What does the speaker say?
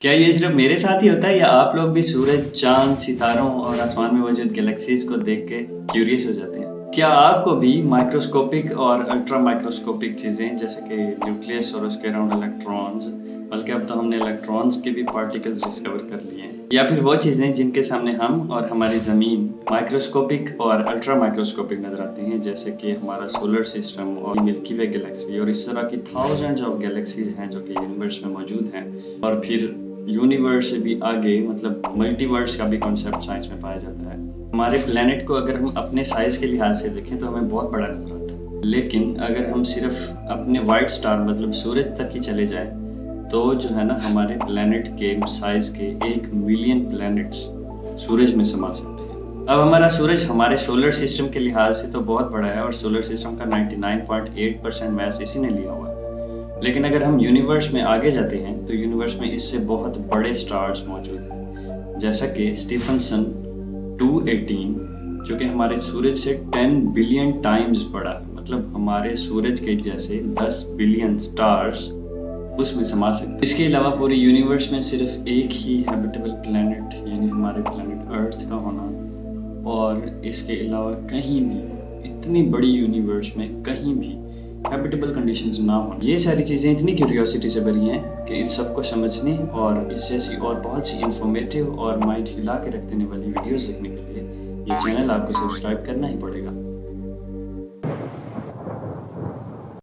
क्या ये सिर्फ मेरे साथ ही होता है या आप लोग भी सूरज, चाँद, सितारों और आसमान में मौजूद गैलेक्सीज़ को देख के क्यूरियस हो जाते हैं? क्या आपको भी माइक्रोस्कोपिक और अल्ट्रा माइक्रोस्कोपिक चीज़ें जैसे कि न्यूक्लियस और उसके अराउंड इलेक्ट्रॉन्स, बल्कि अब तो हमने इलेक्ट्रॉन्स के भी पार्टिकल्स डिस्कवर कर लिए हैं, या फिर वो चीज़ें जिनके सामने हम और हमारी ज़मीन माइक्रोस्कोपिक और अल्ट्रा माइक्रोस्कोपिक नज़र आती हैं, जैसे कि हमारा सोलर सिस्टम और मिल्की वे गैलेक्सी और इस तरह की थाउजेंड्स ऑफ गैलेक्सीज़ हैं जो कि यूनिवर्स में मौजूद हैं, और फिर यूनिवर्स से भी आगे मतलब मल्टीवर्स का भी कॉन्सेप्ट साइंस में पाया जाता है। हमारे प्लेनेट को अगर हम अपने साइज़ के लिहाज से देखें तो हमें बहुत बड़ा नजर आता है, लेकिन अगर हम सिर्फ अपने वाइट स्टार मतलब सूरज तक ही चले जाएं तो जो है ना हमारे प्लेनेट के साइज़ के 1 मिलियन प्लैनेट्स सूरज में समा सकते हैं। अब हमारा सूरज हमारे सोलर सिस्टम के लिहाज से तो बहुत बड़ा है और सोलर सिस्टम का 99.8% मैस इसी ने लिया हुआ है, लेकिन अगर हम यूनिवर्स में आगे जाते हैं तो यूनिवर्स में इससे बहुत बड़े स्टार्स मौजूद हैं, जैसा कि स्टीफनसन 218 जो कि हमारे सूरज से 10 बिलियन टाइम्स बड़ा है, मतलब हमारे सूरज के जैसे 10 बिलियन स्टार्स उसमें समा सकते हैं। इसके अलावा पूरे यूनिवर्स में सिर्फ एक ही हैबिटेबल प्लैनेट यानी हमारे प्लैनेट अर्थ का होना, और इसके अलावा कहीं भी इतनी बड़ी यूनिवर्स में कहीं भी हैबिटेबल कंडीशंस ना हो, ये सारी चीज़ें इतनी क्यूरियोसिटी से भरी हैं कि इन सबको समझने और इस जैसी और बहुत सी इंफॉर्मेटिव और माइंड हिला के रख देने वाली वीडियोस देखने के लिए ये चैनल आपको सब्सक्राइब करना ही पड़ेगा।